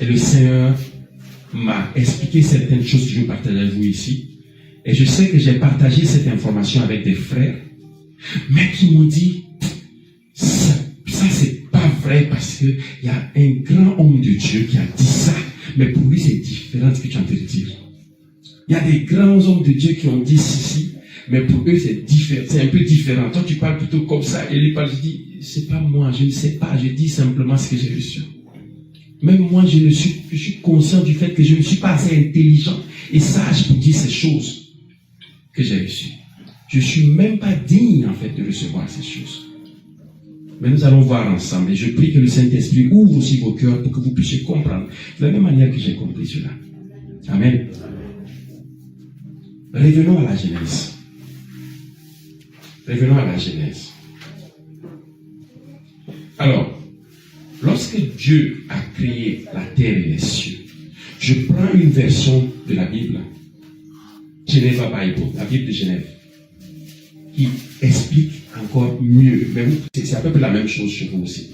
Et le Seigneur m'a expliqué certaines choses que je partage avec vous ici. Et je sais que j'ai partagé cette information avec des frères, mais qui m'ont dit, ça c'est pas vrai parce qu'il y a un grand homme de Dieu qui a dit ça, mais pour lui c'est différent de ce que tu es en train de dire. Il y a des grands hommes de Dieu qui ont dit ceci, mais pour eux c'est différent, c'est un peu différent. Toi tu parles plutôt comme ça, et lui parle, je dis, c'est pas moi, je ne sais pas, je dis simplement ce que j'ai reçu. Même moi je suis conscient du fait que je ne suis pas assez intelligent et sage pour dire ces choses que j'ai reçues. Je ne suis même pas digne en fait de recevoir ces choses. Mais nous allons voir ensemble, et je prie que le Saint-Esprit ouvre aussi vos cœurs pour que vous puissiez comprendre de la même manière que j'ai compris cela. Amen. Revenons à la Genèse. Revenons à la Genèse. Alors, lorsque Dieu a créé la terre et les cieux, je prends une version de la Bible, Geneva Bible, la Bible de Genève, qui explique encore mieux. Mais c'est à peu près la même chose chez vous aussi.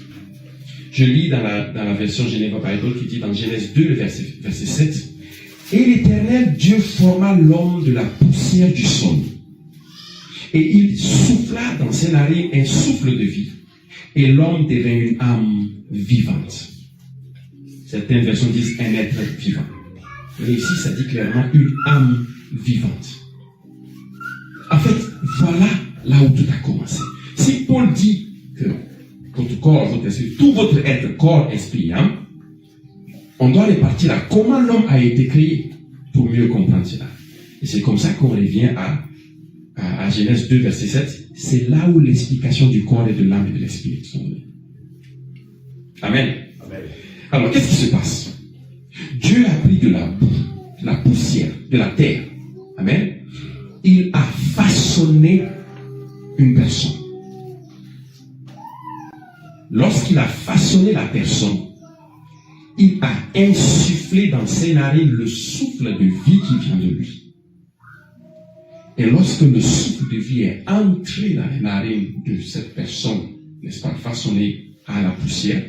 Je lis dans la version Geneva Bible qui dit dans Genèse 2, le verset 7, « Et l'Éternel Dieu forma l'homme de la poussière du sol, et il souffla dans ses narines un souffle de vie, et l'homme devint une âme vivante. » Certaines versions disent un être vivant. Mais ici, ça dit clairement une âme vivante. En fait, voilà là où tout a commencé. Si Paul dit que votre corps, votre esprit, tout votre être, corps, esprit, âme, on doit repartir à comment l'homme a été créé pour mieux comprendre cela. Et c'est comme ça qu'on revient à Genèse 2, verset 7. C'est là où l'explication du corps et de l'âme et de l'esprit sont venues. Amen. Amen. Alors, qu'est-ce qui se passe? Dieu a pris de la boue, de la poussière, de la terre. Amen. Il a façonné une personne. Lorsqu'il a façonné la personne, il a insufflé dans ses narines le souffle de vie qui vient de lui. Et lorsque le souffle de vie est entré dans les narines de cette personne, n'est-ce pas, façonnée à la poussière,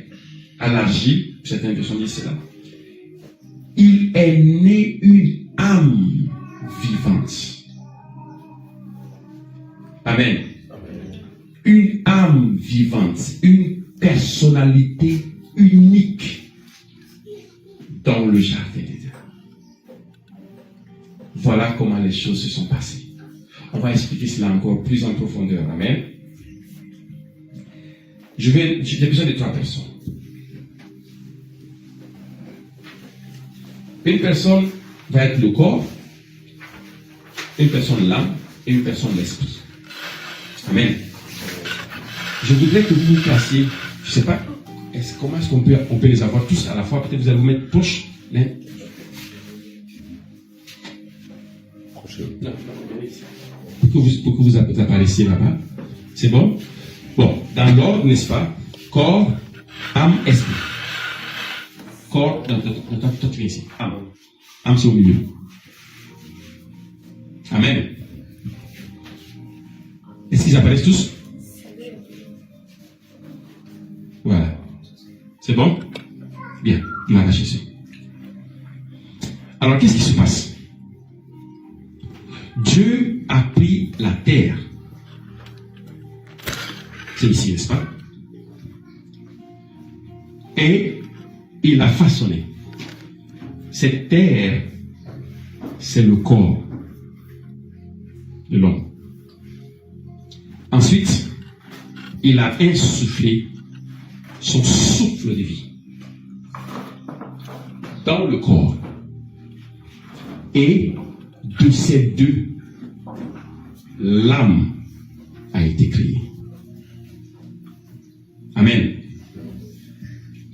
à l'argile, certaines personnes disent cela, il est né une âme vivante. Amen. Une âme vivante, une personnalité unique dans le jardin d'Éden. Voilà comment les choses se sont passées. On va expliquer cela encore plus en profondeur. Amen. J'ai besoin de 3 personnes. Une personne va être le corps, une personne l'âme et une personne l'esprit. Amen. Je voudrais que vous vous placiez, je ne sais pas, comment est-ce qu'on peut les avoir tous à la fois? Peut-être vous allez vous mettre proche. Non, pour que vous apparaissiez là-bas. C'est bon? Bon, dans l'ordre, n'est-ce pas? Corps, âme, esprit. Corps, toi tu viens ici. Âme. Âme, c'est au milieu. Amen. Est-ce qu'ils apparaissent tous? Voilà. C'est bon? Bien. On va lâcher ça. Alors, qu'est-ce qui se passe? Dieu a pris la terre. C'est ici, n'est-ce pas? Et il l'a façonné. Cette terre, c'est le corps de l'homme. Ensuite, il a insufflé son souffle de vie dans le corps. Et de ces deux, l'âme a été créée. Amen.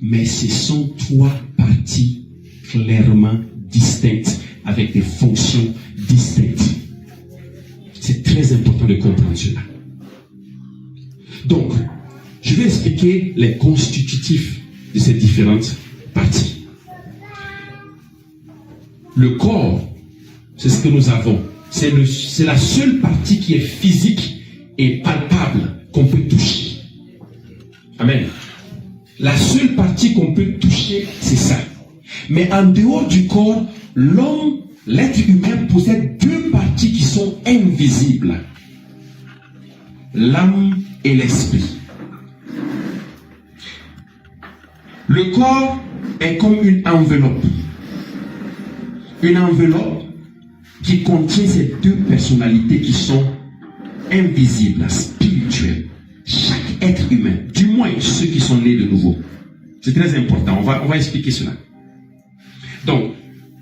Mais ce sont 3 parties clairement distinctes, avec des fonctions distinctes. C'est très important de comprendre cela. Donc, je vais expliquer les constitutifs de ces différentes parties. Le corps, c'est ce que nous avons. C'est la seule partie qui est physique et palpable qu'on peut toucher. Amen. La seule partie qu'on peut toucher, c'est ça. Mais en dehors du corps, l'homme, l'être humain possède deux parties qui sont invisibles. L'âme et l'esprit. Le corps est comme une enveloppe. Une enveloppe qui contient ces deux personnalités qui sont invisibles, spirituelles. Chaque être humain, du moins ceux qui sont nés de nouveau. C'est très important, on va expliquer cela. Donc,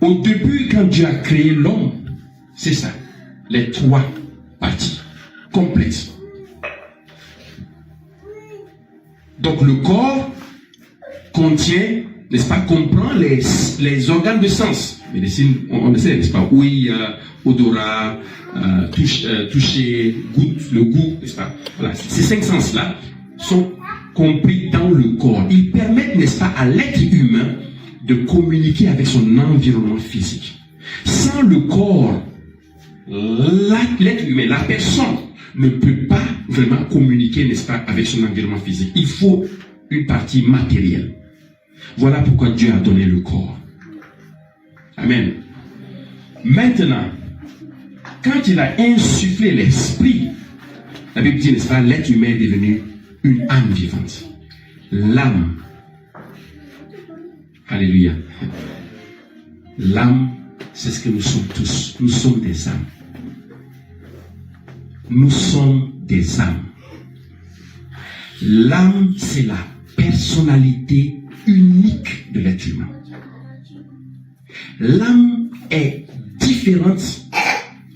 au début, quand Dieu a créé l'homme, c'est ça, les trois parties complètes. Donc, le corps contient, n'est-ce pas, comprend les organes de sens. Médecine, on le sait, n'est-ce pas, ouïe, odorat, toucher, le goût, n'est-ce pas. Voilà, ces cinq sens-là sont compris dans le corps. Ils permettent, n'est-ce pas, à l'être humain de communiquer avec son environnement physique. Sans le corps, l'être humain, la personne, ne peut pas vraiment communiquer, n'est-ce pas, avec son environnement physique. Il faut une partie matérielle. Voilà pourquoi Dieu a donné le corps. Amen. Maintenant, quand il a insufflé l'esprit, la Bible dit, n'est-ce pas, l'être humain est devenu une âme vivante. L'âme. Alléluia. L'âme, c'est ce que nous sommes tous. Nous sommes des âmes. Nous sommes des âmes. L'âme, c'est la personnalité unique de l'être humain. L'âme est différente.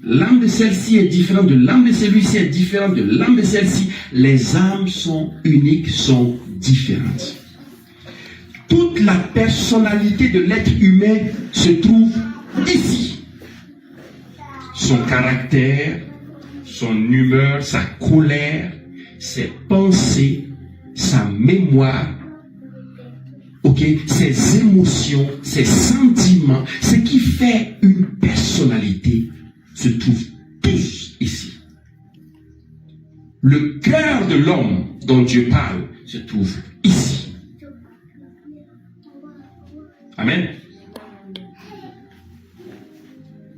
L'âme de celle-ci est différente de l'âme de celui-ci, est différente de l'âme de celle-ci. Les âmes sont uniques, sont différentes. Toute la personnalité de l'être humain se trouve ici. Son caractère, son humeur, sa colère, ses pensées, sa mémoire, ses émotions, ses sentiments, ce qui fait une personnalité se trouve tous ici. Le cœur de l'homme dont Dieu parle se trouve ici. Amen.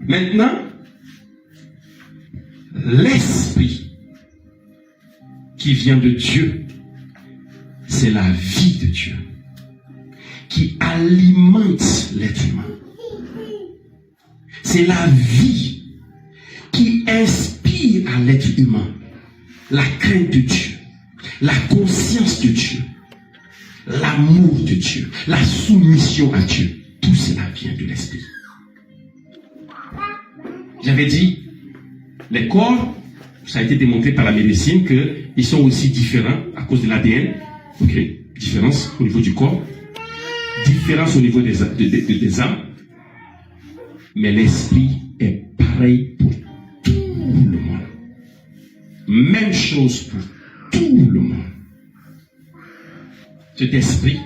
Maintenant, l'esprit qui vient de Dieu, c'est la vie de Dieu qui alimente l'être humain. C'est la vie qui inspire à l'être humain la crainte de Dieu, la conscience de Dieu, l'amour de Dieu, la soumission à Dieu. Tout cela vient de l'esprit. J'avais dit, les corps, ça a été démontré par la médecine qu'ils sont aussi différents à cause de l'ADN. Différence au niveau du corps, différence au niveau des âmes. Mais l'esprit est pareil pour tout le monde. Même chose pour tout le monde. Cet esprit,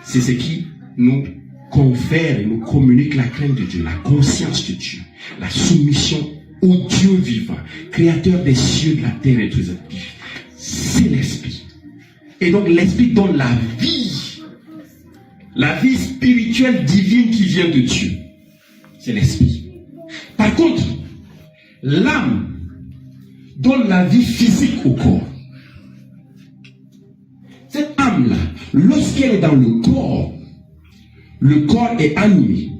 c'est ce qui nous confère et nous communique la crainte de Dieu, la conscience de Dieu, la soumission au Dieu vivant, créateur des cieux, de la terre et de tous les êtres. C'est l'esprit. Et donc l'esprit donne la vie spirituelle divine qui vient de Dieu. C'est l'esprit. Par contre, l'âme donne la vie physique au corps. Cette âme-là, lorsqu'elle est dans le corps est animé.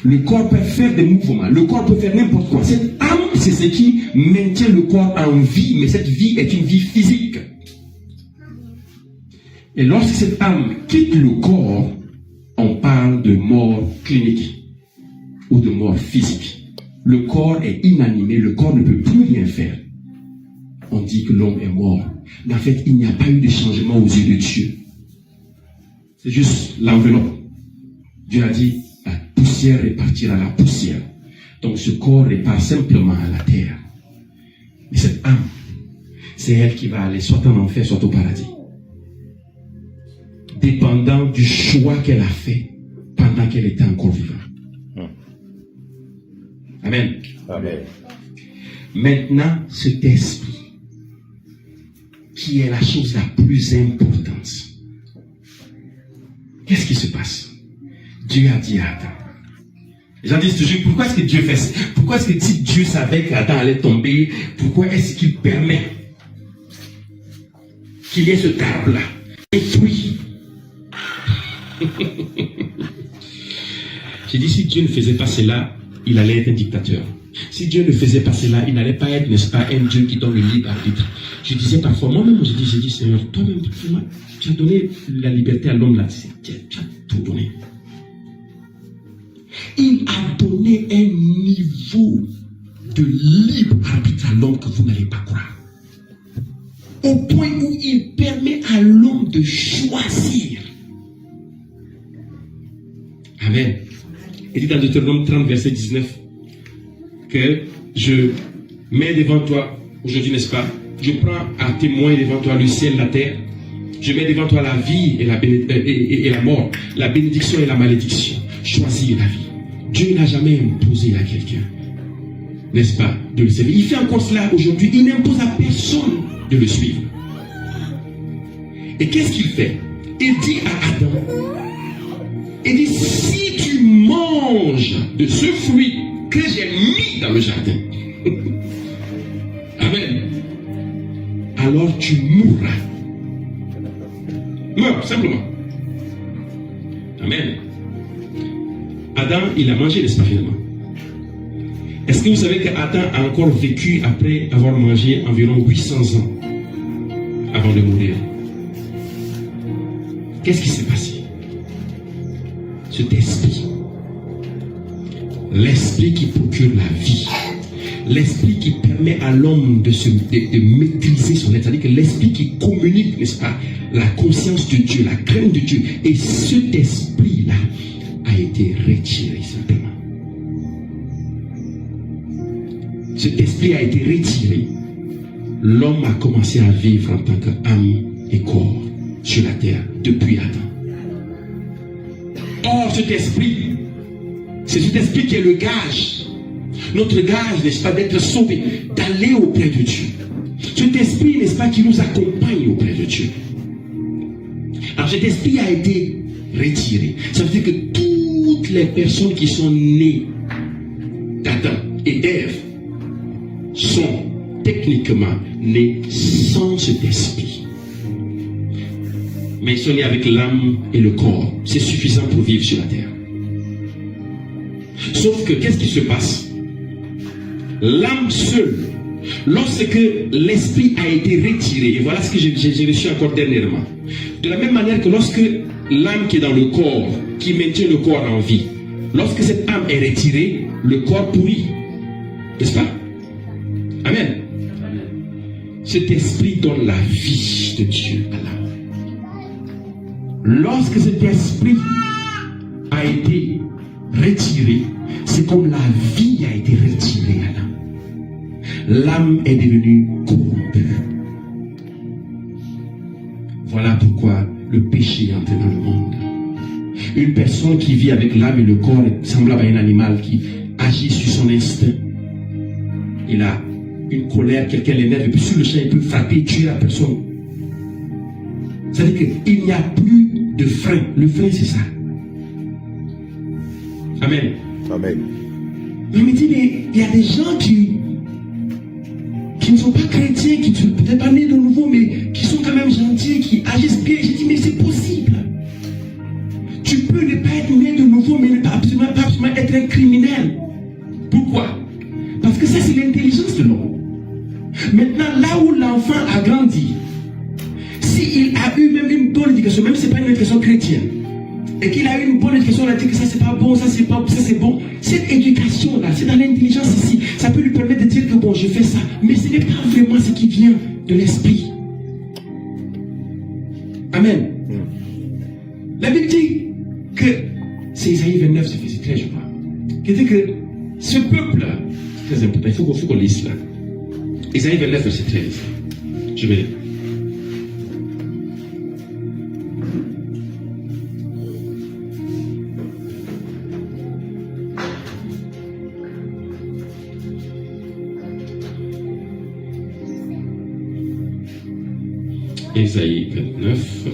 Le corps peut faire des mouvements. Le corps peut faire n'importe quoi. Cette âme, c'est ce qui maintient le corps en vie, mais cette vie est une vie physique. Et lorsque cette âme quitte le corps, on parle de mort clinique ou de mort physique. Le corps est inanimé, le corps ne peut plus rien faire. On dit que l'homme est mort. Mais en fait, il n'y a pas eu de changement aux yeux de Dieu. C'est juste l'enveloppe. Dieu a dit, la poussière repartira à la poussière. Donc ce corps repart simplement à la terre. Mais cette âme, c'est elle qui va aller soit en enfer, soit au paradis. Dépendant du choix qu'elle a fait pendant qu'elle était encore vivante. Amen. Amen. Maintenant, cet esprit, qui est la chose la plus importante, qu'est-ce qui se passe? Dieu a dit à Adam. Les gens disent toujours, pourquoi est-ce que Dieu fait ça? Pourquoi est-ce que si Dieu savait qu'Adam allait tomber, pourquoi est-ce qu'il permet qu'il y ait ce arbre-là? Et puis, j'ai dit, si Dieu ne faisait pas cela, il allait être un dictateur. Si Dieu ne faisait pas cela, il n'allait pas être, n'est-ce pas, un Dieu qui donne le libre arbitre. Je disais parfois, moi-même, j'ai dit, Seigneur, toi-même, tu as donné la liberté à l'homme là. Tu as tout donné. Il a donné un niveau de libre arbitre à l'homme que vous n'allez pas croire. Au point où il permet à l'homme de choisir. Amen. Il dit dans Deutéronome 30, verset 19, que je mets devant toi, aujourd'hui, n'est-ce pas, je prends à témoin devant toi le ciel, la terre, je mets devant toi la vie et la mort, la bénédiction et la malédiction. Choisis la vie. Dieu n'a jamais imposé à quelqu'un, n'est-ce pas, de le servir. Il fait encore cela aujourd'hui. Il n'impose à personne de le suivre. Et qu'est-ce qu'il fait? Il dit à Adam, il dit, si tu manges de ce fruit que j'ai mis dans le jardin, amen, alors tu mourras. Meurs, simplement. Amen. Adam, il a mangé, n'est-ce pas, finalement? Est-ce que vous savez qu'Adam a encore vécu après avoir mangé environ 800 ans avant de mourir? Qu'est-ce qui s'est passé? Cet esprit, l'esprit qui procure la vie, l'esprit qui permet à l'homme de maîtriser son être, c'est-à-dire que l'esprit qui communique, n'est-ce pas, la conscience de Dieu, la crainte de Dieu, et cet esprit-là a été retiré simplement. Cet esprit a été retiré. L'homme a commencé à vivre en tant qu'âme et corps sur la terre depuis Adam. Or, cet esprit, c'est cet esprit qui est le gage. Notre gage, n'est-ce pas, d'être sauvé, d'aller auprès de Dieu. Cet esprit, n'est-ce pas, qui nous accompagne auprès de Dieu. Alors, cet esprit a été retiré. Ça veut dire que toutes les personnes qui sont nées d'Adam et d'Ève sont techniquement nées sans cet esprit. Mais ils sont nés avec l'âme et le corps. C'est suffisant pour vivre sur la terre. Sauf que, qu'est-ce qui se passe? L'âme seule, lorsque l'esprit a été retiré, et voilà ce que j'ai reçu encore dernièrement, de la même manière que lorsque l'âme qui est dans le corps, qui maintient le corps en vie, lorsque cette âme est retirée, le corps pourrit. N'est-ce pas? Amen. Cet esprit donne la vie de Dieu à l'âme. Lorsque cet esprit a été retiré, c'est comme la vie a été retirée à l'âme. L'âme est devenue corrompue. Voilà pourquoi le péché est entré dans le monde. Une personne qui vit avec l'âme et le corps est semblable à un animal qui agit sur son instinct. Il a une colère, quelqu'un l'énerve, et puis sur le champ, il peut frapper, tuer la personne. C'est-à-dire qu'il n'y a plus de frein. Le frein, c'est ça. Amen. Amen. Il me dit, mais il y a des gens qui ne sont pas chrétiens, qui ne sont peut-être pas nés de nouveau, mais qui sont quand même gentils, qui agissent bien. J'ai dit, mais c'est possible. Tu peux ne pas être né de nouveau, mais ne pas absolument être un criminel. Pourquoi? Parce que ça, c'est l'intelligence de l'homme. Maintenant, là où l'enfant a grandi, s'il a eu même une bonne éducation, même si ce n'est pas une éducation chrétienne, et qu'il a eu une bonne éducation, on a dit que ça c'est pas bon, ça c'est pas, ça c'est bon. Cette éducation-là, c'est dans l'intelligence ici. Ça peut lui permettre de dire que bon, je fais ça. Mais ce n'est pas vraiment ce qui vient de l'esprit. Amen. La Bible dit que, c'est Isaïe 29, c'est 13, je crois, qui dit que ce peuple-là, c'est très important, il faut qu'on lise cela. Isaïe 29, verset 13. Je vais lire. Isaïe 29,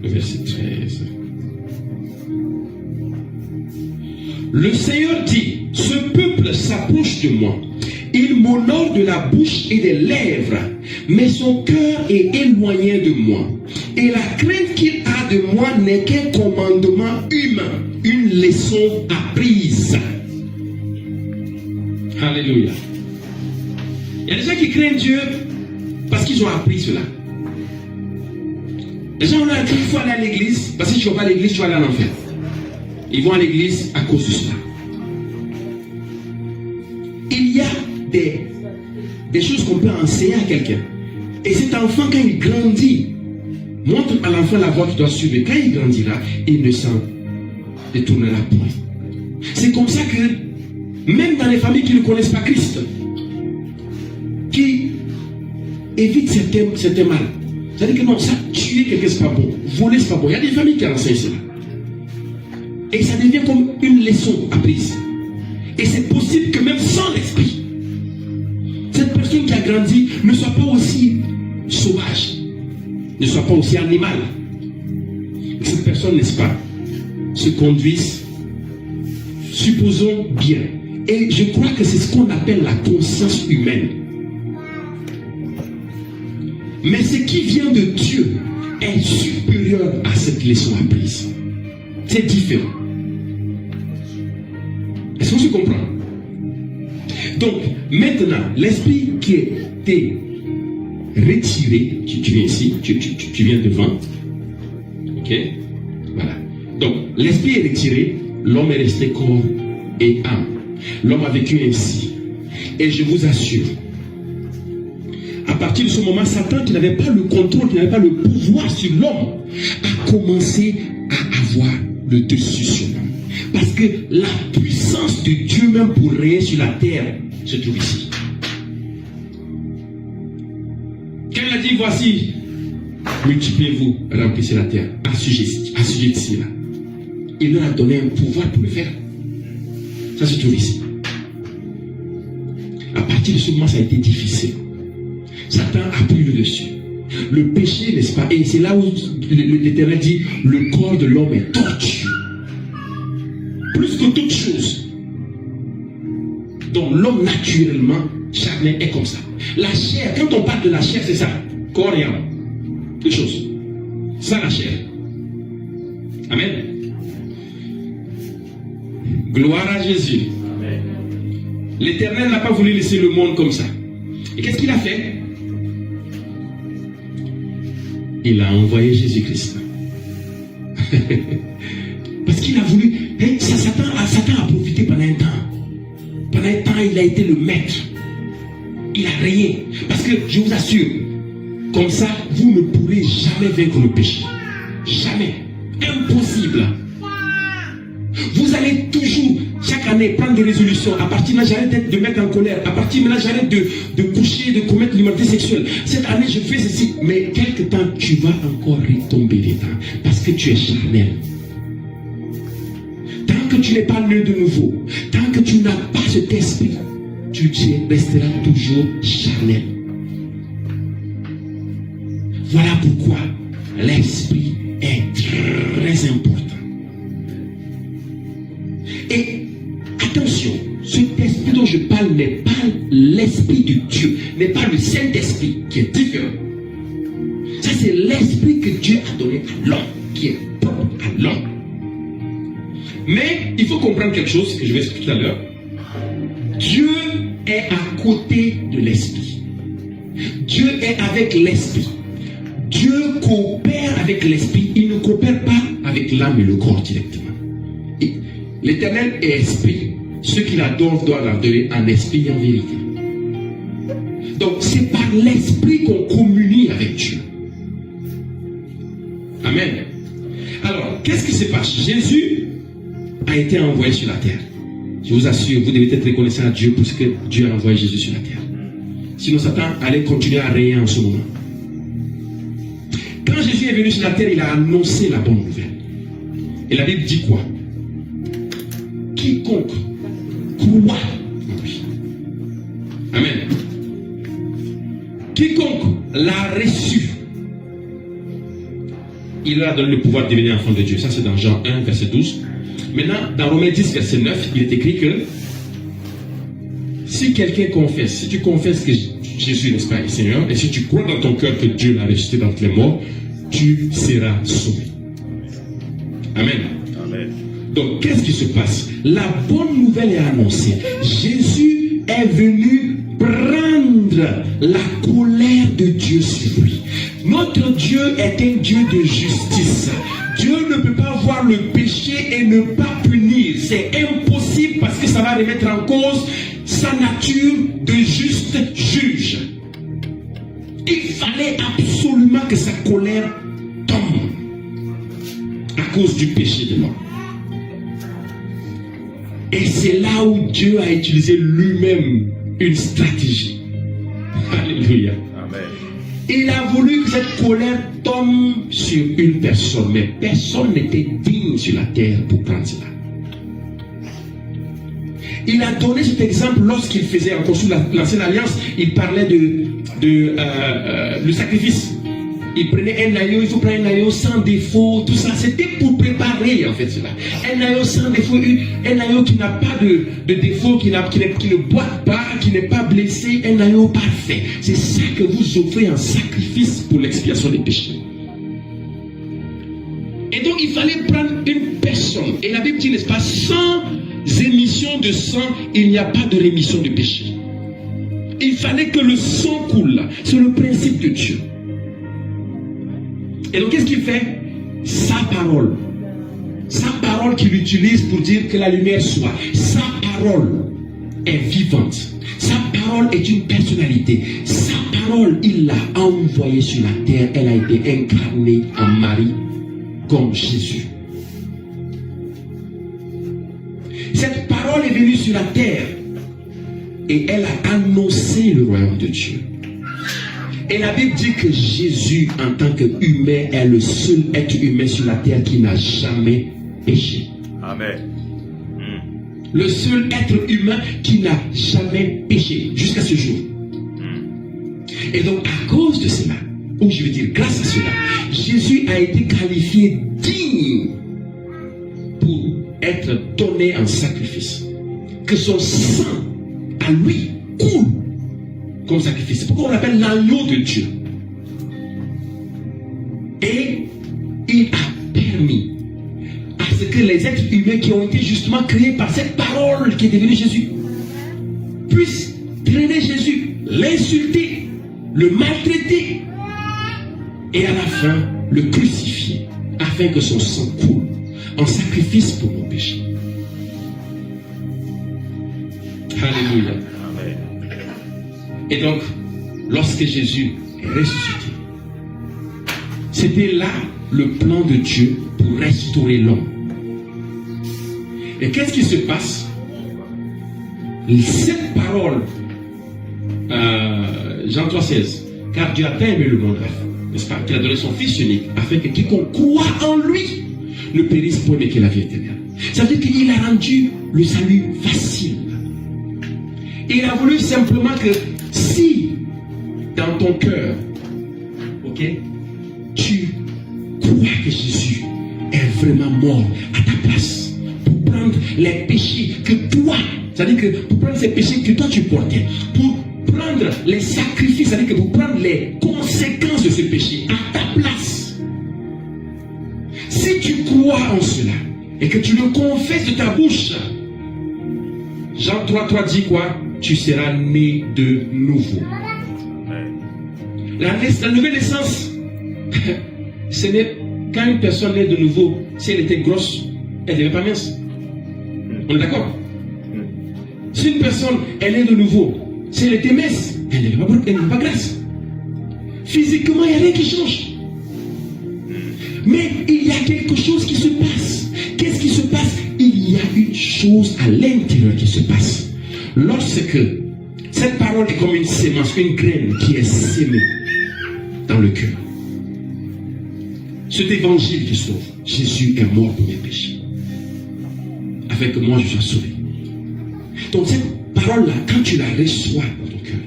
verset 13. Le Seigneur dit, ce peuple s'approche de moi. Il m'honore de la bouche et des lèvres, mais son cœur est éloigné de moi. Et la crainte qu'il a de moi n'est qu'un commandement humain, une leçon apprise. Alléluia. Il y a des gens qui craignent Dieu parce qu'ils ont appris cela. Les gens ont dit qu'il faut aller à l'église, parce que si tu ne vas pas à l'église, tu vas aller à l'enfer. Ils vont à l'église à cause de cela. Il y a des choses qu'on peut enseigner à quelqu'un. Et cet enfant, quand il grandit, montre à l'enfant la voie qu'il doit suivre. Quand il grandira, il ne s'en détournera point. C'est comme ça que, même dans les familles qui ne connaissent pas Christ, qui évitent certains mal, c'est-à-dire que non, ça, tuer quelqu'un, c'est pas bon. Voler, c'est pas bon. Il y a des familles qui enseignent cela. Et ça devient comme une leçon apprise. Et c'est possible que même sans l'esprit, cette personne qui a grandi ne soit pas aussi sauvage, ne soit pas aussi animal. Et cette personne, n'est-ce pas, se conduise, supposons bien. Et je crois que c'est ce qu'on appelle la conscience humaine. Mais ce qui vient de Dieu est supérieur à cette leçon apprise. C'est différent. Est-ce qu'on se comprend? Donc, maintenant, l'esprit qui était retiré, tu viens ici, tu viens devant. Ok? Voilà. Donc, l'esprit est retiré, l'homme est resté corps et âme. L'homme a vécu ainsi. Et je vous assure, à partir de ce moment, Satan, qui n'avait pas le contrôle, qui n'avait pas le pouvoir sur l'homme, a commencé à avoir le dessus sur l'homme. Parce que la puissance de Dieu même pour régner sur la terre se trouve ici. Quand il a dit, voici, multipliez-vous, remplissez la terre, assujettissez-la. Il leur a donné un pouvoir pour le faire. Ça se trouve ici. À partir de ce moment, ça a été difficile. Satan a pris le dessus. Le péché, n'est-ce pas? Et c'est là où l'Éternel dit, le corps de l'homme est tordu. Plus que toute chose. Donc l'homme naturellement, charnel est comme ça. La chair, quand on parle de la chair, c'est ça. Corps et âme. Deux choses. Ça la chair. Amen. Gloire à Jésus. L'Éternel n'a pas voulu laisser le monde comme ça. Et qu'est-ce qu'il a fait? Il a envoyé Jésus-Christ. Parce qu'il a voulu. Satan a profité pendant un temps. Pendant un temps, il a été le maître. Il a rayé. Parce que je vous assure, comme ça, vous ne pourrez jamais vaincre le péché. Jamais. Impossible. Vous allez toujours, chaque année, prendre des résolutions. À partir de là, j'arrête de mettre en colère. À partir de là, j'arrête de coucher, de commettre l'immoralité sexuelle. Cette année, je fais ceci. Mais quelque temps, tu vas encore retomber dedans. Parce que tu es charnel. Tant que tu n'es pas né de nouveau, tant que tu n'as pas cet esprit, tu resteras toujours charnel. Voilà pourquoi l'esprit est très important. Et attention, cet esprit dont je parle n'est pas l'esprit de Dieu, n'est pas le Saint-Esprit qui est différent. Ça, c'est l'esprit que Dieu a donné à l'homme, qui est propre à l'homme. Mais il faut comprendre quelque chose que je vais expliquer tout à l'heure. Dieu est à côté de l'esprit. Dieu est avec l'esprit. Dieu coopère avec l'esprit. Il ne coopère pas avec l'âme et le corps directement. L'Éternel est esprit. Ceux qui l'adorent doivent l'adorer en esprit et en vérité. Donc c'est par l'esprit qu'on communie avec Dieu. Amen. Alors, qu'est-ce qui se passe? Jésus a été envoyé sur la terre. Je vous assure, vous devez être reconnaissant à Dieu pour ce que Dieu a envoyé Jésus sur la terre. Sinon, Satan allait continuer à régner en ce moment. Quand Jésus est venu sur la terre, il a annoncé la bonne nouvelle. Et la Bible dit quoi? Quiconque croit en lui. Amen. Quiconque l'a reçu, il leur a donné le pouvoir de devenir enfant de Dieu. Ça, c'est dans Jean 1, verset 12. Maintenant, dans Romains 10, verset 9, il est écrit que si quelqu'un confesse, si tu confesses que Jésus, n'est-ce pas, est Seigneur, et si tu crois dans ton cœur que Dieu l'a ressuscité d'entre les morts, tu seras sauvé. Amen. Amen. Donc, qu'est-ce qui se passe? La bonne nouvelle est annoncée. Jésus est venu prendre la colère de Dieu sur lui. Notre Dieu est un Dieu de justice. Dieu ne peut pas voir le péché et ne pas punir. C'est impossible parce que ça va remettre en cause sa nature de juste juge. Il fallait absolument que sa colère tombe à cause du péché de l'homme. Et c'est là où Dieu a utilisé lui-même une stratégie. Alléluia. Amen. Il a voulu que cette colère tombe sur une personne, mais personne n'était digne sur la terre pour prendre cela. Il a donné cet exemple lorsqu'il faisait encore sous l'ancienne alliance. Il parlait le sacrifice. Il prenait un agneau, il faut prendre un agneau sans défaut, tout ça. C'était pour préparer en fait cela. Un agneau sans défaut, un agneau qui n'a pas de défaut, qui ne boite pas, qui n'est pas blessé, un agneau parfait. C'est ça que vous offrez en sacrifice pour l'expiation des péchés. Et donc il fallait prendre une personne. Et la Bible dit, n'est-ce pas, sans émission de sang, il n'y a pas de rémission de péché. Il fallait que le sang coule. C'est le principe de Dieu. Et donc qu'est-ce qu'il fait? Sa parole qu'il utilise pour dire que la lumière soit. Sa parole est vivante. Sa parole est une personnalité. Sa parole, il l'a envoyée sur la terre. Elle a été incarnée en Marie comme Jésus. Cette parole est venue sur la terre et elle a annoncé le royaume de Dieu. Et la Bible dit que Jésus, en tant qu'humain, est le seul être humain sur la terre qui n'a jamais péché. Amen. Le seul être humain qui n'a jamais péché jusqu'à ce jour. Et donc, à cause de cela, ou je veux dire grâce à cela, Jésus a été qualifié digne pour être donné en sacrifice. Que son sang à lui coule comme sacrifice. C'est pourquoi on l'appelle l'agneau de Dieu. Et il a permis à ce que les êtres humains qui ont été justement créés par cette parole qui est devenue Jésus puissent traîner Jésus, l'insulter, le maltraiter et à la fin le crucifier afin que son sang coule en sacrifice pour nos péchés. Alléluia. Et donc, lorsque Jésus est ressuscité, c'était là le plan de Dieu pour restaurer l'homme. Et qu'est-ce qui se passe? Cette parole, Jean 3,16, car Dieu a tant aimé le monde, n'est-ce pas, qu'il a donné son Fils unique, afin que quiconque croit en lui ne périsse point, mais qu'il ait la vie éternelle. Ça veut dire qu'il a rendu le salut facile. Il a voulu simplement que si dans ton cœur, ok, tu crois que Jésus est vraiment mort à ta place pour prendre les péchés que toi, c'est-à-dire que pour prendre ces péchés que toi tu portais, pour prendre les sacrifices, c'est-à-dire que pour prendre les conséquences de ce péché à ta place. Si tu crois en cela et que tu le confesses de ta bouche, Jean 3,3 dit quoi? Tu seras né de nouveau. La nouvelle naissance, ce n'est quand une personne naît de nouveau, si elle était grosse, elle ne devait pas mince. On est d'accord? Si une personne est née de nouveau, si elle était mince, elle n'est pas grasse. Physiquement, il n'y a rien qui change. Mais il y a quelque chose qui se passe. Qu'est-ce qui se passe? Il y a une chose à l'intérieur qui se passe. Lorsque cette parole est comme une sémence, une graine qui est sémée dans le cœur. Cet évangile qui sauve, Jésus est mort pour mes péchés, afin que moi je sois sauvé. Donc cette parole-là, quand tu la reçois dans ton cœur,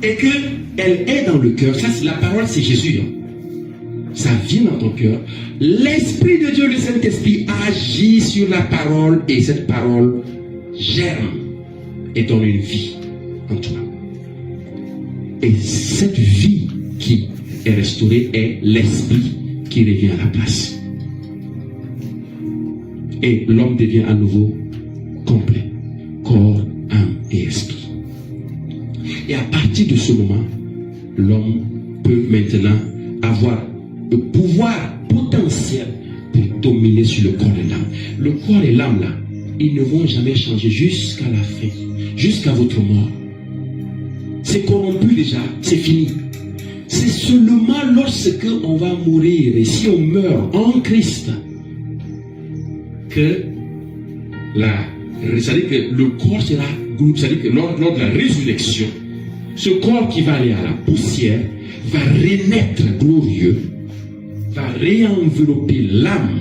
et qu'elle est dans le cœur, ça c'est la parole, c'est Jésus. Hein. ça vient dans ton cœur. L'Esprit de Dieu, le Saint-Esprit, agit sur la parole et cette parole germe et donne une vie en toi. Et cette vie qui est restaurée est l'Esprit qui revient à la place. Et l'homme devient à nouveau complet, corps, âme et esprit. Et à partir de ce moment, l'homme peut maintenant avoir le pouvoir potentiel pour dominer sur le corps et l'âme. Le corps et l'âme, là, ils ne vont jamais changer jusqu'à la fin, jusqu'à votre mort. C'est corrompu déjà, c'est fini. C'est seulement lorsque on va mourir, et si on meurt en Christ, que c'est-à-dire que le corps sera, c'est-à-dire que lors de la résurrection, ce corps qui va aller à la poussière va renaître glorieux, va réenvelopper l'âme.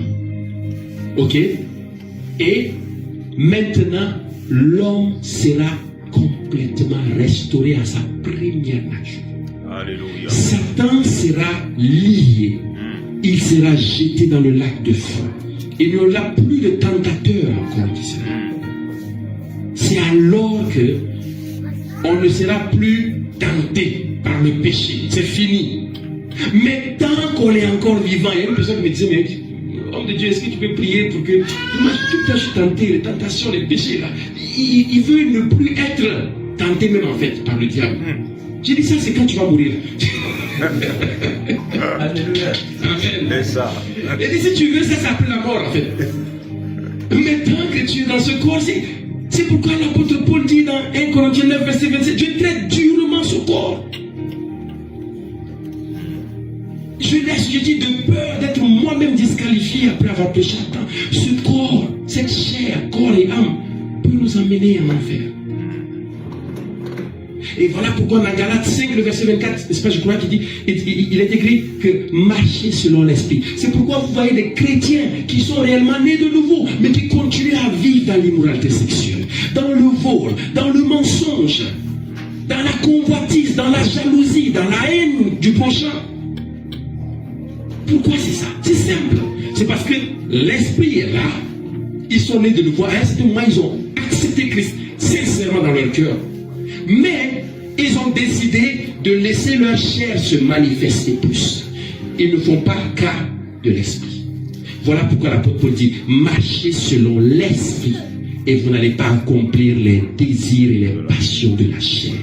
Ok? Et maintenant, l'homme sera complètement restauré à sa première nature. Alléluia. Satan sera lié. Il sera jeté dans le lac de feu. Il n'y aura plus de tentateur encore ici. C'est alors que on ne sera plus tenté par le péché. C'est fini. Mais tant qu'on est encore vivant, il y a une personne qui me disait, mais homme de Dieu, est-ce que tu peux prier pour que... Moi, tout le temps, je suis tenté, les tentations, les péchés, là. Il veut ne plus être tenté même, en fait, par le diable. J'ai dit ça, c'est quand tu vas mourir. Alléluia. Amen. C'est ça. Et si tu veux, ça, c'est après la mort, en fait. Mais tant que tu es dans ce corps, c'est pourquoi l'apôtre Paul dit dans 1 Corinthiens 9, verset 27, je traite durement ce corps. Je dis de peur d'être moi-même disqualifié après avoir péché à temps. Ce corps, cette chair, corps et âme, peut nous emmener en enfer. Et voilà pourquoi dans Galates 5, le verset 24, n'est-ce pas, je crois qu'il dit, il est écrit que marcher selon l'esprit. C'est pourquoi vous voyez des chrétiens qui sont réellement nés de nouveau, mais qui continuent à vivre dans l'immoralité sexuelle, dans le vol, dans le mensonge, dans la convoitise, dans la jalousie, dans la haine du prochain. Pourquoi c'est ça? C'est simple. C'est parce que l'esprit est là. Ils sont nés de nouveau. À un certain moment, ils ont accepté Christ sincèrement dans leur cœur. Mais ils ont décidé de laisser leur chair se manifester plus. Ils ne font pas cas de l'esprit. Voilà pourquoi l'apôtre Paul dit, marchez selon l'esprit et vous n'allez pas accomplir les désirs et les passions de la chair.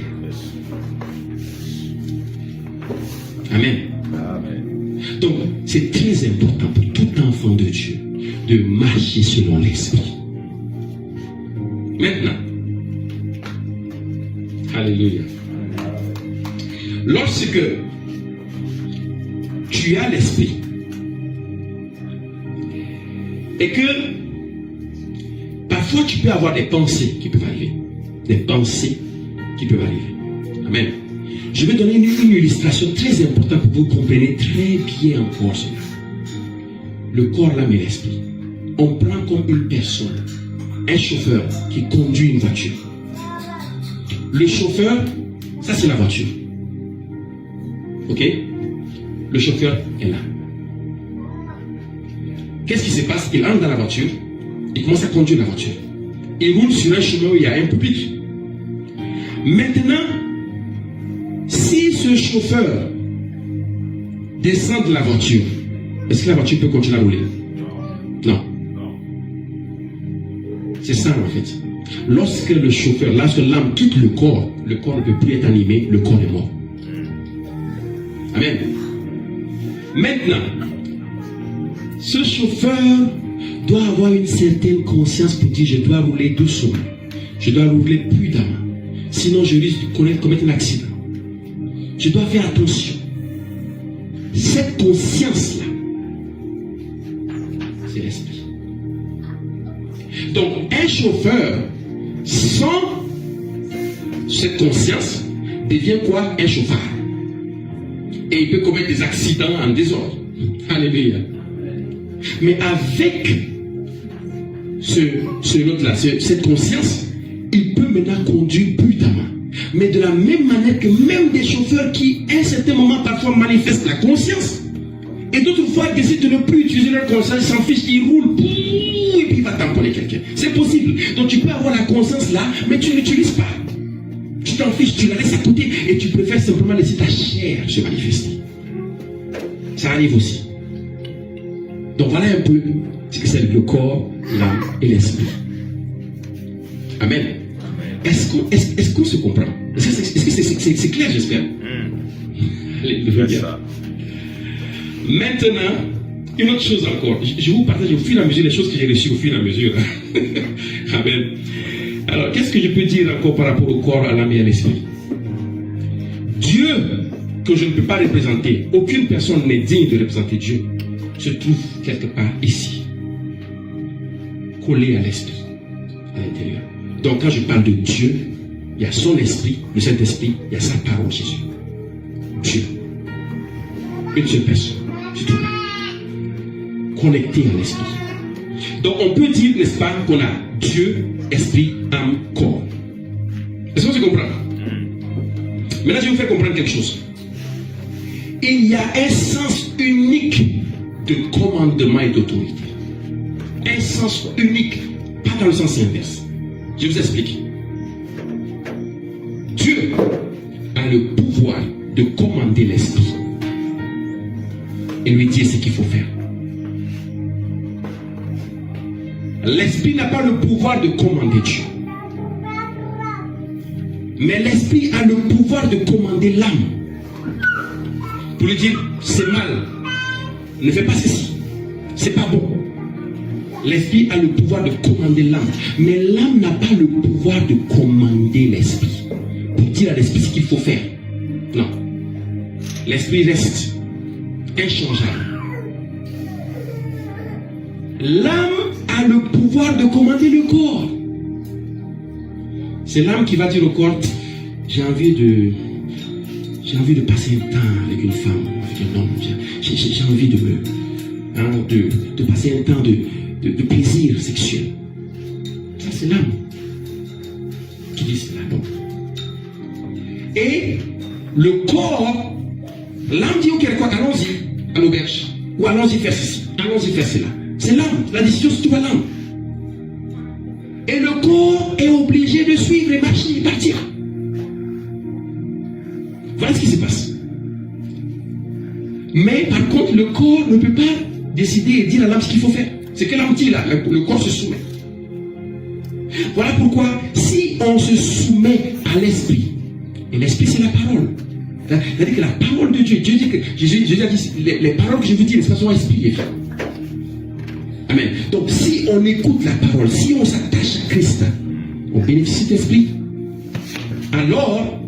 Amen. Donc, c'est très important pour tout enfant de Dieu de marcher selon l'esprit. Maintenant, alléluia. Lorsque tu as l'esprit et que parfois tu peux avoir des pensées qui peuvent arriver. Des pensées qui peuvent arriver. Amen. Je vais donner une illustration très importante pour que vous compreniez très bien encore cela. Le corps, l'âme et l'esprit. On prend comme une personne, un chauffeur qui conduit une voiture. Le chauffeur, ça c'est la voiture. Ok? Le chauffeur est là. Qu'est-ce qui se passe? Il entre dans la voiture, il commence à conduire la voiture. Il roule sur un chemin où il y a un pupitre. Maintenant, si ce chauffeur descend de la voiture, est-ce que la voiture peut continuer à rouler? Non. C'est ça en fait. Lorsque le chauffeur, lorsque l'âme quitte le corps ne peut plus être animé, le corps est mort. Amen. Maintenant, ce chauffeur doit avoir une certaine conscience pour dire, je dois rouler doucement, je dois rouler prudemment, sinon je risque de commettre un accident. Je dois faire attention. Cette conscience-là, c'est l'esprit. Donc, un chauffeur, sans cette conscience, devient quoi? Un chauffard. Et il peut commettre des accidents en désordre. Alléluia. Mais avec cette conscience, il peut maintenant conduire prudemment. Mais de la même manière que même des chauffeurs qui, à un certain moment, parfois manifestent la conscience, et Et d'autres fois, ils décident de ne plus utiliser leur conscience, ils s'en fichent, ils roulent, et puis il va tamponner quelqu'un. C'est possible. Donc tu peux avoir la conscience là, mais tu ne l'utilises pas. Tu t'en fiches, tu la laisses à côté et tu préfères simplement laisser ta chair se manifester. Ça arrive aussi. Donc voilà un peu ce que c'est le corps, l'âme et l'esprit. Amen. Est-ce qu'on se comprend? Est-ce que c'est clair, j'espère? Alléluia. Maintenant, une autre chose encore. Je vous partage au fur et à mesure les choses que j'ai reçues au fur et à mesure. Amen. Alors, qu'est-ce que je peux dire encore par rapport au corps, à l'âme et à l'esprit? Dieu, que je ne peux pas représenter, aucune personne n'est digne de représenter Dieu, se trouve quelque part ici, collé à l'esprit, à l'intérieur. Donc, quand je parle de Dieu, il y a son esprit, le Saint-Esprit, il y a sa parole, Jésus. Dieu. Une seule personne. C'est tout. Connecté à l'esprit. Donc, on peut dire, n'est-ce pas, qu'on a Dieu, esprit, âme, corps. Est-ce qu'on se comprend? Maintenant, je vais vous faire comprendre quelque chose. Il y a un sens unique de commandement et d'autorité. Un sens unique, pas dans le sens inverse. Je vous explique. Dieu a le pouvoir de commander l'esprit et lui dire ce qu'il faut faire. L'esprit n'a pas le pouvoir de commander Dieu. Mais l'esprit a le pouvoir de commander l'âme. Pour lui dire, c'est mal, ne fais pas ceci, c'est pas bon. L'esprit a le pouvoir de commander l'âme. Mais l'âme n'a pas le pouvoir de commander l'esprit. Pour dire à l'esprit ce qu'il faut faire. Non. L'esprit reste inchangeable. L'âme a le pouvoir de commander le corps. C'est l'âme qui va dire au corps, j'ai envie de passer un temps avec une femme, avec un homme. J'ai envie de passer un temps de plaisir sexuel. Ça, c'est l'âme qui dit cela. Bon. Et le corps, l'âme dit, ok, quoi, allons-y à l'auberge. Ou allons-y faire ceci, allons-y faire cela. C'est l'âme, la décision se trouve à l'âme. Et le corps est obligé de suivre et marcher et partir. Voilà ce qui se passe. Mais par contre, le corps ne peut pas décider et dire à l'âme ce qu'il faut faire. C'est que l'âme dit là, le corps se soumet. Voilà pourquoi, si on se soumet à l'esprit, et l'esprit c'est la parole. C'est-à-dire que la parole de Dieu, Dieu dit que, Jésus a dit, les paroles que je vous dis, n'est-ce pas, sont esprit et vie. Amen. Donc si on écoute la parole, si on s'attache à Christ, on bénéficie d'esprit, alors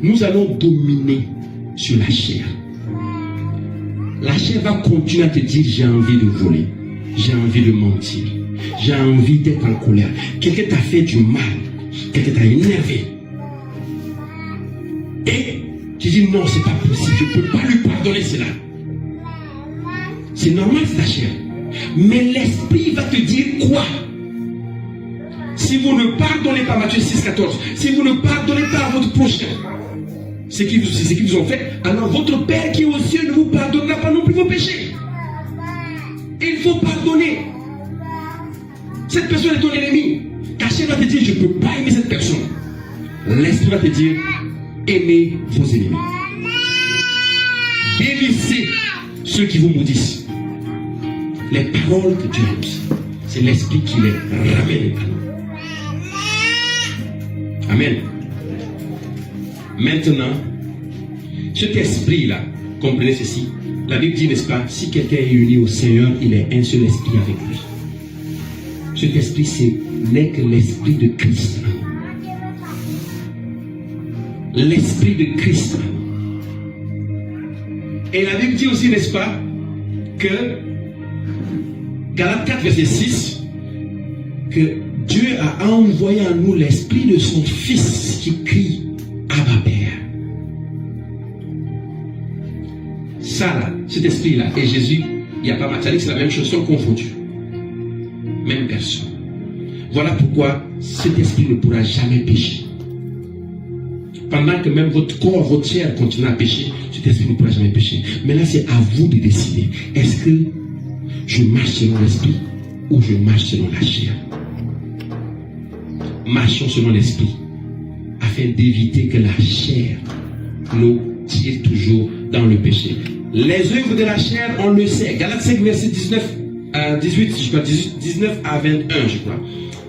nous allons dominer sur la chair. La chair va continuer à te dire, j'ai envie de voler, j'ai envie de mentir, j'ai envie d'être en colère. Quelqu'un t'a fait du mal, quelqu'un t'a énervé. Et tu dis, non, c'est pas possible, je ne peux pas lui pardonner cela. C'est normal, c'est ta chair. Mais l'esprit va te dire quoi? Si vous ne pardonnez pas, Matthieu 6, 14, si vous ne pardonnez pas à votre prochain ce qu'ils vous ont fait, alors votre Père qui est aux cieux ne vous pardonnera pas non plus vos péchés. Il faut pardonner. Cette personne est ton ennemi. Ta chair va te dire, je ne peux pas aimer cette personne. L'esprit va te dire, aimez vos ennemis. Bénissez ceux qui vous maudissent. Les paroles que Dieu aime, c'est l'esprit qui les ramène à nous. Amen. Maintenant, cet esprit-là, comprenez ceci. La Bible dit, n'est-ce pas, si quelqu'un est uni au Seigneur, il est un seul esprit avec lui. Cet esprit, ce n'est que l'esprit de Christ. L'esprit de Christ. Et la Bible dit aussi, n'est-ce pas, que Galates 4, verset 6, que Dieu a envoyé en nous l'esprit de son Fils qui crie Abba Père. Ça là, cet esprit-là et Jésus, il n'y a pas matériel, c'est la même chose, sont confondus. Même personne. Voilà pourquoi cet esprit ne pourra jamais pécher. pendant que même votre corps, votre chair continue à pécher, cet esprit ne pourra jamais pécher. Mais là, c'est à vous de décider. Est-ce que je marche selon l'esprit ou je marche selon la chair? Marchons selon l'esprit, afin d'éviter que la chair nous tire toujours dans le péché. Les œuvres de la chair, on le sait. Galates 5, verset 19 à 18, je crois, 19 à 21, je crois.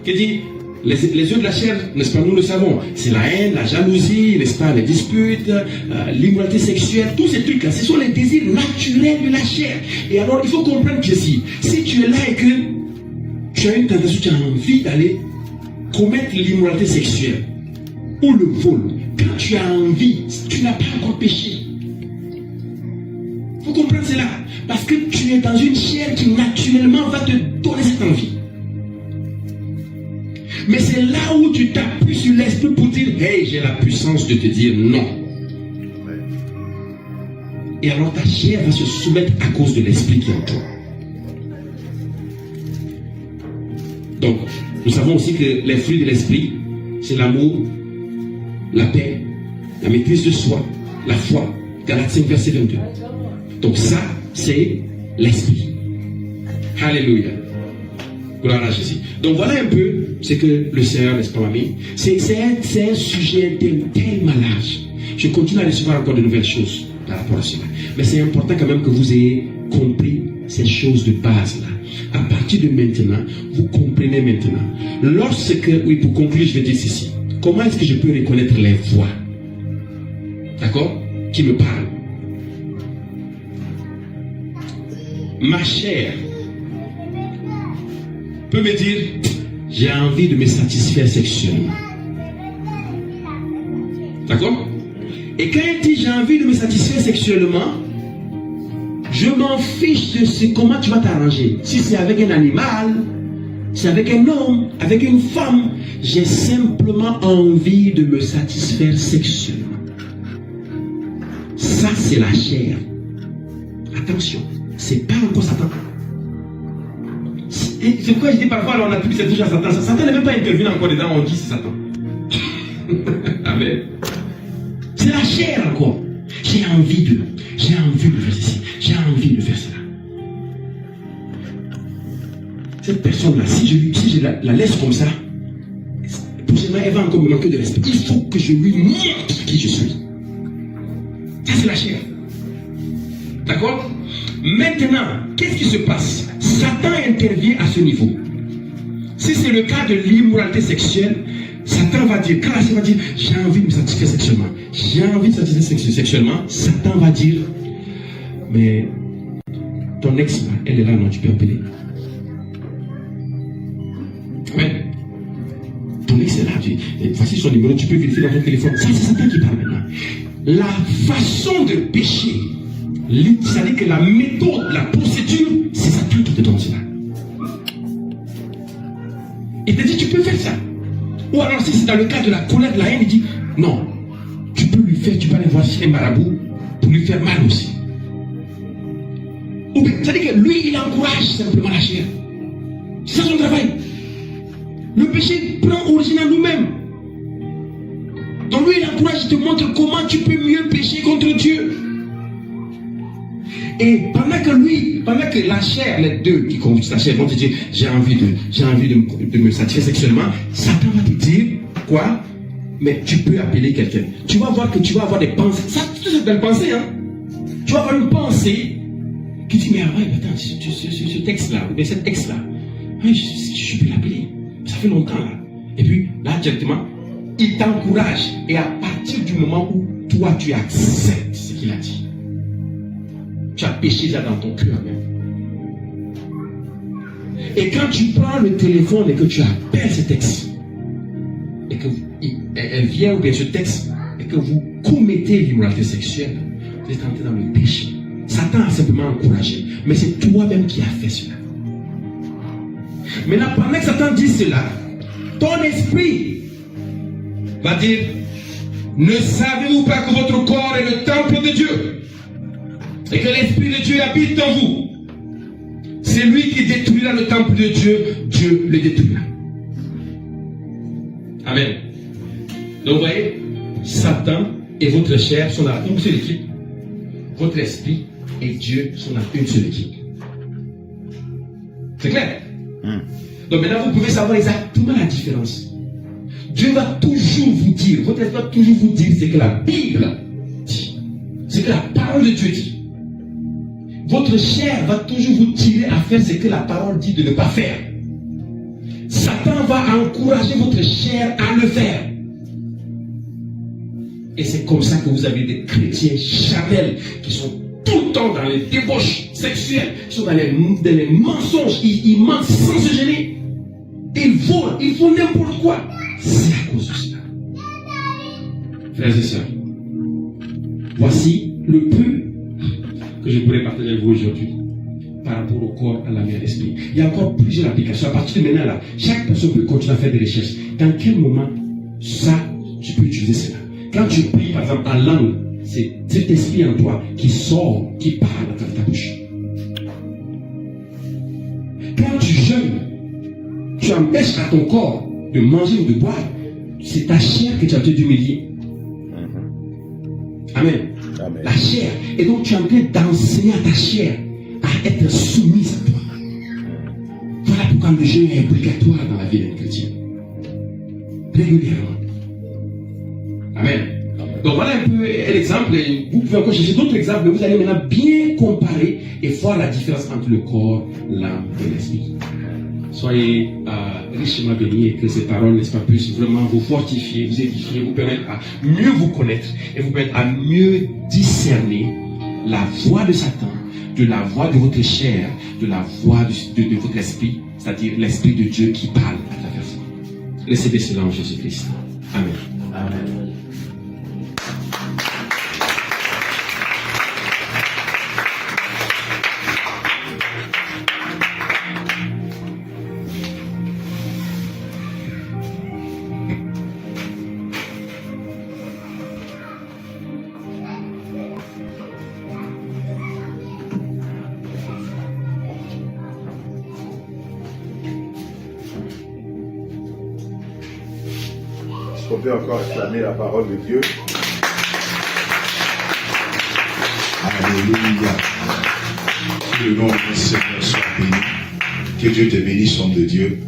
Qui dit, les œuvres de la chair, n'est-ce pas, nous le savons, c'est la haine, la jalousie, n'est-ce pas, les disputes, l'immoralité sexuelle, tous ces trucs-là, ce sont les désirs naturels de la chair. Et alors, il faut comprendre que si tu es là et que tu as une tentation, tu as envie d'aller commettre l'immoralité sexuelle ou le vol, quand tu as envie, tu n'as pas encore péché. Il faut comprendre cela. Parce que tu es dans une chair qui naturellement va te donner cette envie. Mais c'est là où tu t'appuies sur l'esprit pour dire, hey, j'ai la puissance de te dire non. Et alors ta chair va se soumettre à cause de l'esprit qui est en toi. Donc, nous savons aussi que les fruits de l'esprit, c'est l'amour, la paix, la maîtrise de soi, la foi. Galates 5, verset 22. Donc ça, c'est l'esprit. Alléluia. Gloire à Jésus. Donc voilà un peu ce que le Seigneur, n'est-ce pas, m'a mis. C'est un sujet tellement large. Je continue à recevoir encore de nouvelles choses par rapport à cela. Mais c'est important quand même que vous ayez compris ces choses de base-là. À partir de maintenant, vous comprenez maintenant. Lorsque, oui, pour conclure, je vais dire ceci. Comment est-ce que je peux reconnaître les voix, d'accord, qui me parlent? Ma chair peut me dire, j'ai envie de me satisfaire sexuellement. D'accord? Et quand elle dit, j'ai envie de me satisfaire sexuellement, je m'en fiche de comment tu vas t'arranger. Si c'est avec un animal, c'est avec un homme, avec une femme, j'ai simplement envie de me satisfaire sexuellement. Ça, c'est la chair. Attention, c'est pas encore Satan. C'est pourquoi je dis parfois, alors on appuie cette touche à Satan. Satan n'est même pas intervenu encore dedans, on dit c'est Satan. Amen. C'est la chair encore. J'ai envie de faire ceci, j'ai envie de faire cela. Cette personne-là, si je la laisse comme ça, prochainement elle va encore me manquer de respect. Il faut que je lui montre qui je suis. Ça, c'est la chair. D'accord? Maintenant, qu'est-ce qui se passe? Satan intervient à ce niveau. Si c'est le cas de l'immoralité sexuelle, Satan va dire, quand la chair va dire, j'ai envie de me satisfaire sexuellement, j'ai envie de me satisfaire sexuellement, Satan va dire, mais ton ex, elle est là, non, tu peux appeler. Ouais. Ton ex est là, voici son numéro, tu peux vérifier dans ton téléphone. Ça, c'est Satan qui parle maintenant. La façon de pécher, c'est-à-dire que la méthode, la procédure, c'est Satan qui te donne cela. Il te dit, tu peux faire ça. Ou alors, si c'est dans le cas de la colère, de la haine, il dit, non, tu peux lui faire, tu peux aller voir chez un marabout pour lui faire mal aussi. Ou bien, c'est-à-dire que lui, il encourage simplement la chair. C'est ça son travail. Le péché prend origine en nous-mêmes. Donc lui, il encourage, il te montre comment tu peux mieux pécher contre Dieu. Et pendant que la chair, les deux qui conduisent la chair vont te dire, j'ai envie de me satisfaire sexuellement, Satan va te dire, quoi? Mais tu peux appeler quelqu'un. Tu vas voir que tu vas avoir des pensées. Ça, c'est belle pensée, hein? Tu vas avoir une pensée qui dit, mais attends, ce texte-là, ou bien cet texte-là, je peux l'appeler. Ça fait longtemps, là. Et puis, là, directement, il t'encourage. Et à partir du moment où toi, tu acceptes ce qu'il a dit, tu as péché là dans ton cœur même. Et quand tu prends le téléphone et que tu appelles ce texte, et qu'elle vient, ou bien ce texte, et que vous commettez l'immoralité sexuelle, vous êtes entré dans le péché. Satan a simplement encouragé. Mais c'est toi-même qui as fait cela. Maintenant, pendant que Satan dit cela, ton esprit va dire, ne savez-vous pas que votre corps est le temple de Dieu et que l'Esprit de Dieu habite en vous? C'est lui qui détruira le temple de Dieu, Dieu le détruira. Amen. Donc vous voyez, Satan et votre chair sont dans une seule équipe. Votre esprit et Dieu sont dans une seule équipe. C'est clair? Donc maintenant, vous pouvez savoir exactement la différence. Dieu va toujours vous dire, votre esprit va toujours vous dire ce que la Bible dit, ce que la parole de Dieu dit. Votre chair va toujours vous tirer à faire ce que la parole dit de ne pas faire. Satan va encourager votre chair à le faire. Et c'est comme ça que vous avez des chrétiens charnels qui sont tout le temps dans les débauches sexuelles, qui sont dans les mensonges, ils mentent sans se gêner. Ils volent, ils font n'importe quoi. C'est à cause de cela. Frères et sœurs, voici le peu que je pourrais partager avec vous aujourd'hui par rapport au corps, à l'âme et à l'esprit. Il y a encore plusieurs applications. À partir de maintenant, là, chaque personne peut continuer à faire des recherches. Dans quel moment, ça, tu peux utiliser cela? Quand tu pries, par exemple, en langue, c'est cet esprit en toi qui sort, qui parle à travers ta bouche. Quand tu jeûnes, tu empêches à ton corps de manger ou de boire. C'est ta chair que tu as besoin d'humilier. Amen. Amen. La chair. Et donc tu es en train d'enseigner à ta chair à être soumise à toi. Voilà pourquoi le jeûne est obligatoire dans la vie d'un chrétien. Régulièrement. Amen. Donc voilà un peu l'exemple. Vous pouvez encore chercher d'autres exemples, mais vous allez maintenant bien comparer et voir la différence entre le corps, l'âme et l'esprit. Soyez richement bénis et que ces paroles, n'est-ce pas, puissent vraiment vous fortifier, vous édifier, vous permettre à mieux vous connaître et vous permettre à mieux discerner la voix de Satan, de la voix de votre chair, de la voix de votre esprit, c'est-à-dire l'esprit de Dieu qui parle à travers vous. Recevez cela en Jésus-Christ. Amen. Amen. On peut encore exclamer la parole de Dieu. Alléluia. Que le nom de Seigneur soit béni. Que Dieu te bénisse, homme de Dieu.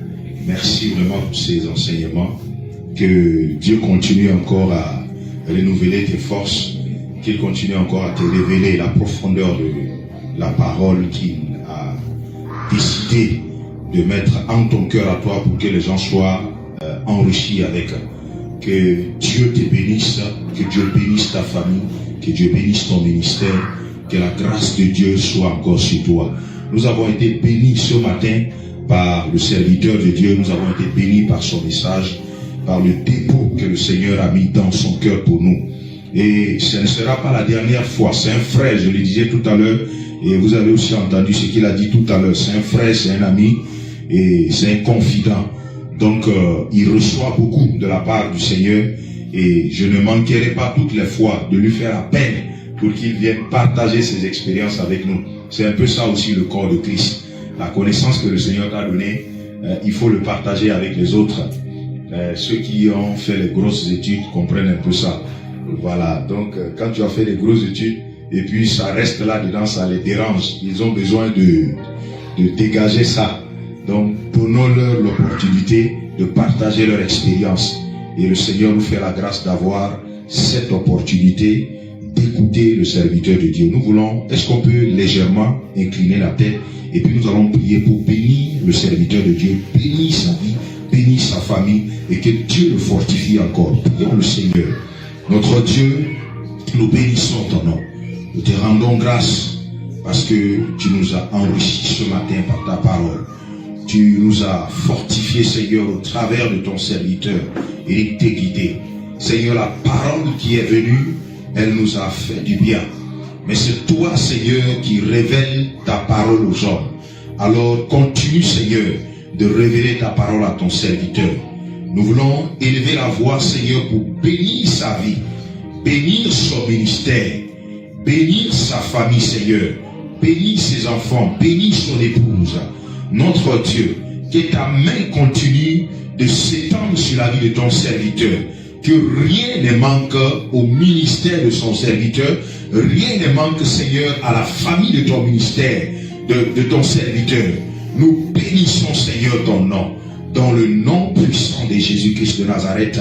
Merci vraiment pour ces enseignements. Que Dieu continue encore à renouveler tes forces. Qu'il continue encore à te révéler la profondeur de la parole qu'il a décidé de mettre en ton cœur à toi pour que les gens soient enrichis avec. Que Dieu te bénisse, que Dieu bénisse ta famille, que Dieu bénisse ton ministère, que la grâce de Dieu soit encore sur toi. Nous avons été bénis ce matin par le serviteur de Dieu, nous avons été bénis par son message, par le dépôt que le Seigneur a mis dans son cœur pour nous. Et ce ne sera pas la dernière fois, c'est un frère, je le disais tout à l'heure, et vous avez aussi entendu ce qu'il a dit tout à l'heure, c'est un frère, c'est un ami, et c'est un confident. Donc, il reçoit beaucoup de la part du Seigneur et je ne manquerai pas toutes les fois de lui faire appel pour qu'il vienne partager ses expériences avec nous. C'est un peu ça aussi le corps de Christ. La connaissance que le Seigneur t'a donnée, il faut le partager avec les autres. Ceux qui ont fait les grosses études comprennent un peu ça. Voilà, donc quand tu as fait les grosses études et puis ça reste là-dedans, ça les dérange. Ils ont besoin de dégager ça. Donc, donnons-leur l'opportunité de partager leur expérience. Et le Seigneur nous fait la grâce d'avoir cette opportunité d'écouter le serviteur de Dieu. Nous voulons, est-ce qu'on peut légèrement incliner la tête et puis nous allons prier pour bénir le serviteur de Dieu, bénir sa vie, bénir sa famille et que Dieu le fortifie encore. Prions le Seigneur. Notre Dieu, nous bénissons ton nom. Nous te rendons grâce parce que tu nous as enrichis ce matin par ta parole. Tu nous as fortifiés, Seigneur, au travers de ton serviteur, Éric Téguidé. Seigneur, la parole qui est venue, elle nous a fait du bien. Mais c'est toi, Seigneur, qui révèle ta parole aux hommes. Alors, continue, Seigneur, de révéler ta parole à ton serviteur. Nous voulons élever la voix, Seigneur, pour bénir sa vie, bénir son ministère, bénir sa famille, Seigneur, bénir ses enfants, bénir son épouse. Notre Dieu, que ta main continue de s'étendre sur la vie de ton serviteur, que rien ne manque au ministère de son serviteur, rien ne manque, Seigneur, à la famille de ton ministère, de ton serviteur. Nous bénissons, Seigneur, ton nom, dans le nom puissant de Jésus-Christ de Nazareth.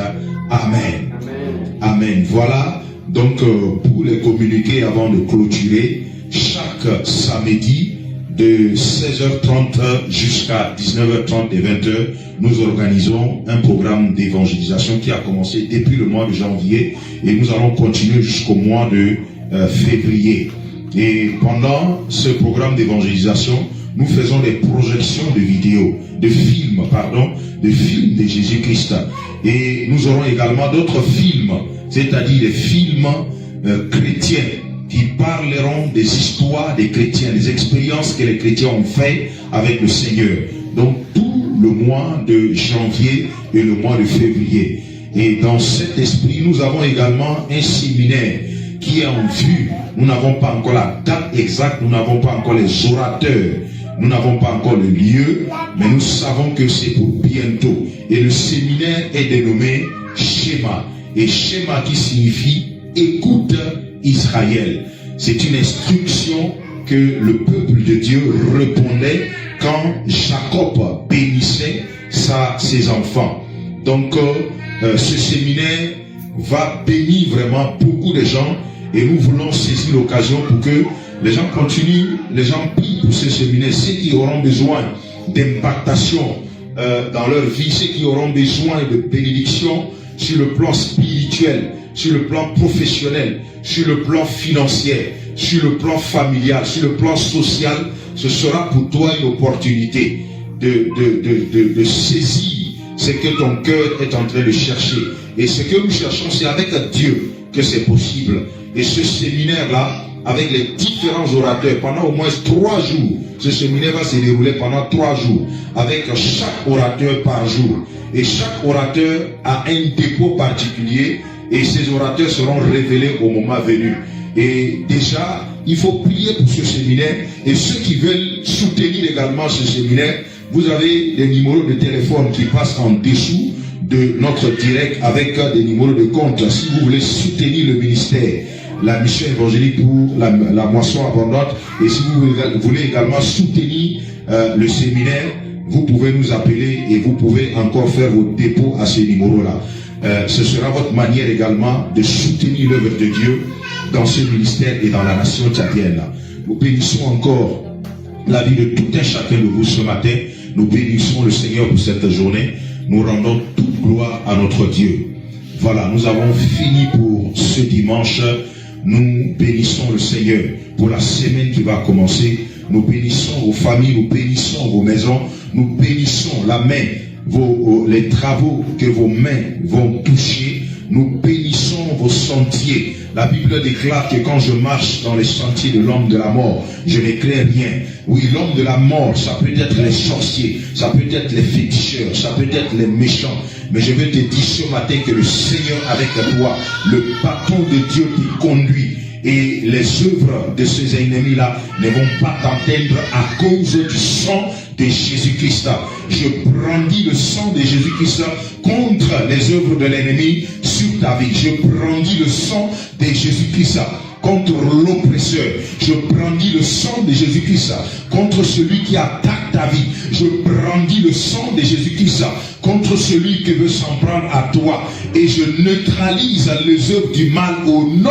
Amen. Amen. Amen. Voilà, donc pour les communiquer avant de clôturer, chaque samedi, de 16h30 jusqu'à 19h30 et 20h, nous organisons un programme d'évangélisation qui a commencé depuis le mois de janvier et nous allons continuer jusqu'au mois de février. Et pendant ce programme d'évangélisation, nous faisons des projections de vidéos, de films de Jésus-Christ. Et nous aurons également d'autres films, c'est-à-dire des films chrétiens, qui parleront des histoires des chrétiens, des expériences que les chrétiens ont fait avec le Seigneur. Donc tout le mois de janvier et le mois de février. Et dans cet esprit, nous avons également un séminaire qui est en vue. Nous n'avons pas encore la date exacte, nous n'avons pas encore les orateurs, nous n'avons pas encore le lieu, mais nous savons que c'est pour bientôt. Et le séminaire est dénommé Schéma. Et Schéma qui signifie écoute Israël. C'est une instruction que le peuple de Dieu répondait quand Jacob bénissait ses enfants. Donc ce séminaire va bénir vraiment beaucoup de gens et nous voulons saisir l'occasion pour que les gens continuent, les gens prient pour ce séminaire. Ceux qui auront besoin d'impactation dans leur vie, ceux qui auront besoin de bénédiction sur le plan spirituel, sur le plan professionnel, sur le plan financier, sur le plan familial, sur le plan social, ce sera pour toi une opportunité de saisir ce que ton cœur est en train de chercher. Et ce que nous cherchons, c'est avec Dieu que c'est possible. Et ce séminaire-là, avec les différents orateurs, pendant au moins 3 jours, ce séminaire va se dérouler pendant 3 jours, avec chaque orateur par jour. Et chaque orateur a un dépôt particulier, et ces orateurs seront révélés au moment venu. Et déjà, il faut prier pour ce séminaire. Et ceux qui veulent soutenir également ce séminaire, vous avez des numéros de téléphone qui passent en dessous de notre direct avec des numéros de compte. Si vous voulez soutenir le ministère, la mission évangélique pour la moisson abondante, et si vous voulez également soutenir le séminaire, vous pouvez nous appeler et vous pouvez encore faire vos dépôts à ce numéro-là. Ce sera votre manière également de soutenir l'œuvre de Dieu dans ce ministère et dans la nation tchadienne. Nous bénissons encore la vie de tout un chacun de vous ce matin. Nous bénissons le Seigneur pour cette journée. Nous rendons toute gloire à notre Dieu. Voilà, nous avons fini pour ce dimanche. Nous bénissons le Seigneur pour la semaine qui va commencer. Nous bénissons vos familles, nous bénissons vos maisons, nous bénissons la main, les travaux que vos mains vont toucher. Nous bénissons vos sentiers. La Bible déclare que quand je marche dans les sentiers de l'homme de la mort, je ne crains rien. Oui, l'homme de la mort, ça peut être les sorciers, ça peut être les féticheurs, ça peut être les méchants. Mais je vais te dire ce matin que le Seigneur avec toi, le bâton de Dieu qui conduit, et les œuvres de ces ennemis-là ne vont pas t'atteindre à cause du sang de Jésus-Christ. Je brandis le sang de Jésus-Christ contre les œuvres de l'ennemi sur ta vie. Je brandis le sang de Jésus-Christ contre l'oppresseur. Je brandis le sang de Jésus-Christ contre celui qui attaque ta vie. Je brandis le sang de Jésus-Christ contre celui qui veut s'en prendre à toi. Et je neutralise les œuvres du mal au nom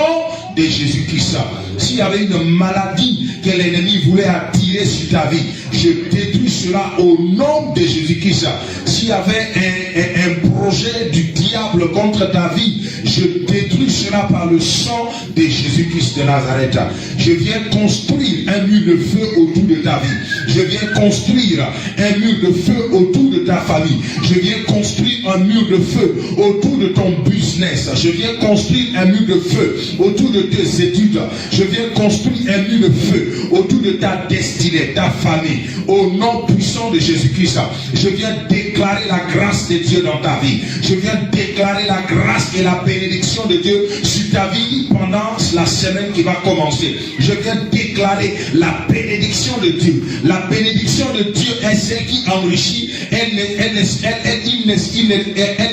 de Jésus-Christ. S'il y avait une maladie que l'ennemi voulait attirer sur ta vie, je détruis cela au nom de Jésus-Christ. S'il y avait un projet du diable contre ta vie, je détruis cela par le sang de Jésus-Christ de Nazareth. Je viens construire un mur de feu autour de ta vie. Je viens construire un mur de feu autour de ta famille. Je viens construire un mur de feu autour de ton business. Je viens construire un mur de feu autour de tes études. Je viens construire un mur de feu autour de ta destinée, ta famille. Au nom puissant de Jésus-Christ, je viens déclarer la grâce de Dieu dans ta vie. Je viens déclarer la grâce et la bénédiction de Dieu sur ta vie pendant la semaine qui va commencer. Je viens déclarer la bénédiction de Dieu. La bénédiction de Dieu est celle qui enrichit elles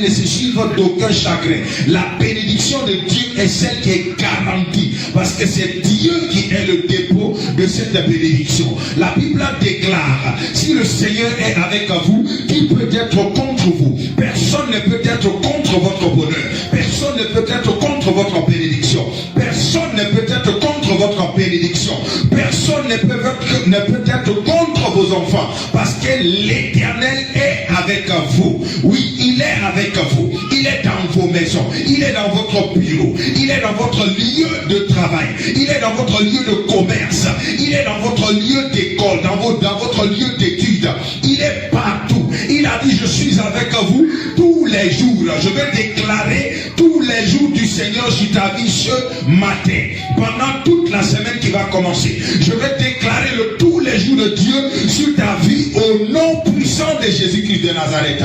ne se suivent d'aucun chagrin. La bénédiction de Dieu est celle qui est garantie, parce que c'est Dieu qui est le dépôt de cette bénédiction. La Bible déclare, si le Seigneur est avec vous, qui peut être contre vous? Personne ne peut être contre votre bonheur. Personne ne peut être contre votre bénédiction. Personne ne peut être contre votre bénédiction. Personne ne peut être contre vos enfants, parce que l'Éternel est avec vous. Oui, il est avec vous. Il est dans vos maisons. Il est dans votre bureau. Il est dans votre lieu de travail. Il est dans votre lieu de commerce. Il est dans votre lieu d'école, dans votre lieu d'études. Il est partout. Il a dit, je suis avec vous tous les jours. Je vais déclarer tous les jours du Seigneur sur ta vie ce matin. Pendant toute la semaine qui va commencer, je vais déclarer tous les jours de Dieu sur ta vie au nom puissant de Jésus-Christ de Nazareth.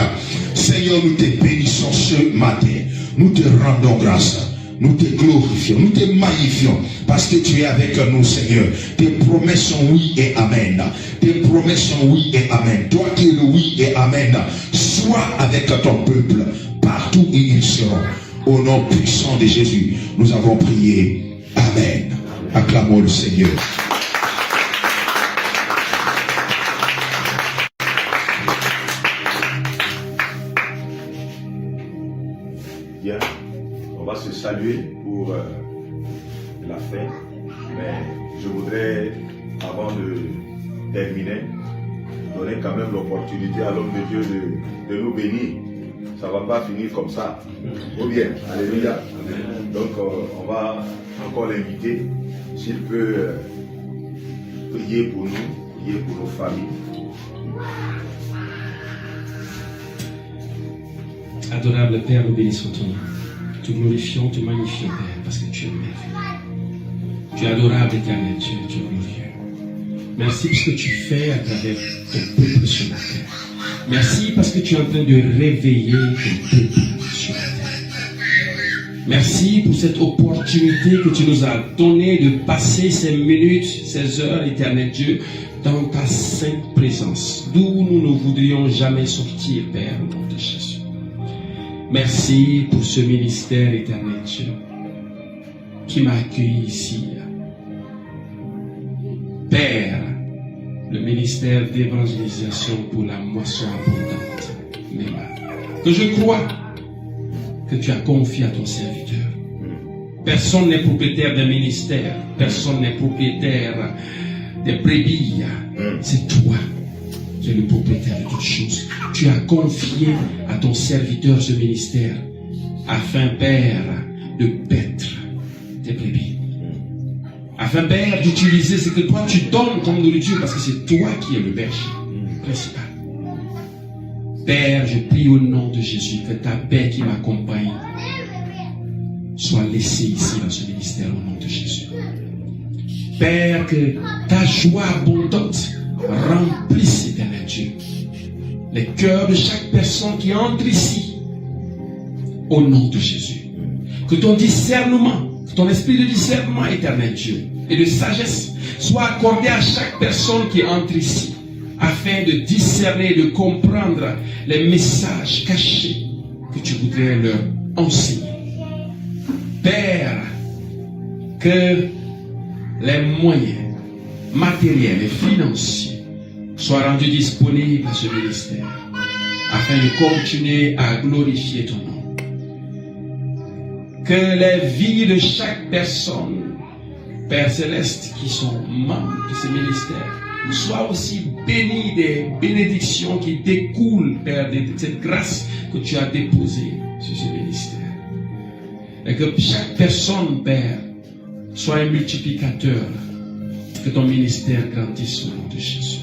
Seigneur, nous te bénissons ce matin. Nous te rendons grâce. Nous te glorifions, nous te magnifions, parce que tu es avec nous, Seigneur. Tes promesses sont oui et amen. Tes promesses sont oui et amen. Toi qui es le oui et amen, sois avec ton peuple, partout où ils seront. Au nom puissant de Jésus, nous avons prié. Amen. Acclamons le Seigneur. Bien. On va se saluer pour la fin, mais je voudrais, avant de terminer, donner quand même l'opportunité à l'homme de Dieu de nous bénir. Ça ne va pas finir comme ça. Ou bien, alléluia. Donc on va encore l'inviter, s'il peut prier pour nous, prier pour nos familles. Adorable Père, nous bénissons ton nom. Te glorifions, te magnifions, Père, parce que tu es merveilleux. Tu es adorable, éternel Dieu, tu es glorieux. Merci pour ce que tu fais à travers ton peuple sur la terre. Merci parce que tu es en train de réveiller ton peuple sur la terre. Merci pour cette opportunité que tu nous as donnée de passer ces minutes, ces heures, éternel Dieu, dans ta sainte présence, d'où nous ne voudrions jamais sortir, Père, au nom de Jésus. Merci pour ce ministère, éternel Dieu, qui m'a accueilli ici. Père, le ministère d'évangélisation pour la moisson abondante, que je crois que tu as confié à ton serviteur. Personne n'est propriétaire d'un ministère, personne n'est propriétaire des brebis. C'est toi qui es le propriétaire de toutes choses. Tu as confié à ton serviteur ce ministère afin, Père, de paître tes brebis. Afin, Père, d'utiliser ce que toi tu donnes comme nourriture, parce que c'est toi qui es le berger principal. Père, je prie au nom de Jésus que ta paix qui m'accompagne soit laissée ici dans ce ministère au nom de Jésus. Père, que ta joie abondante remplisse, éternel Dieu, les cœurs de chaque personne qui entre ici au nom de Jésus. Que ton discernement, ton esprit de discernement, éternel Dieu, et de sagesse soit accordé à chaque personne qui entre ici, afin de discerner, de comprendre les messages cachés que tu voudrais leur enseigner. Père, que les moyens matériels et financiers soient rendus disponibles à ce ministère, afin de continuer à glorifier ton nom. Que les vies de chaque personne, Père Céleste, qui sont membres de ce ministère, soient aussi bénies des bénédictions qui découlent, Père, de cette grâce que tu as déposée sur ce ministère. Et que chaque personne, Père, soit un multiplicateur, que ton ministère grandisse au nom de Jésus.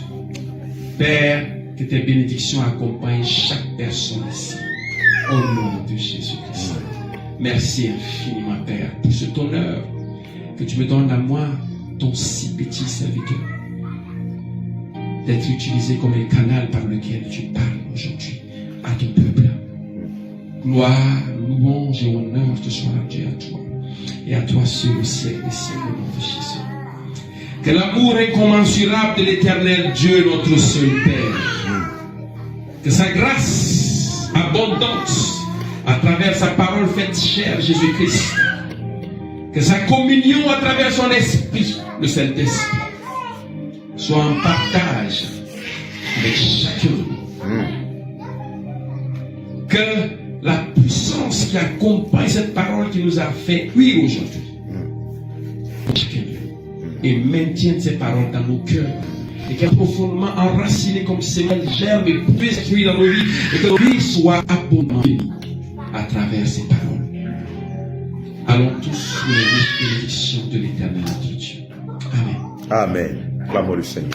Père, que tes bénédictions accompagnent chaque personne ici, au nom de Jésus-Christ. Merci infiniment, Père, pour cet honneur que tu me donnes à moi, ton si petit serviteur, d'être utilisé comme un canal par lequel tu parles aujourd'hui à ton peuple. Gloire, louange et honneur te soient rendus à toi, et à toi seul au siècle des siècles, au nom de Jésus. Que l'amour incommensurable de l'éternel Dieu, notre seul Père, Que sa grâce abondante à travers sa parole faite chair, Jésus-Christ, que sa communion à travers son esprit, le Saint-Esprit, soit en partage avec chacun de nous. Que la puissance qui accompagne cette parole qui nous a fait cuire aujourd'hui, chacun de nous, et maintienne ces paroles dans nos cœurs, et qu'elles soient profondément enracinées comme semelles germes et puissent cuire dans nos vies, et que nos vies soient abondamment bénies à travers ces paroles. Allons tous sous les bénédictions de l'Éternel notre Dieu. Amen. Amen. Clamons le Seigneur.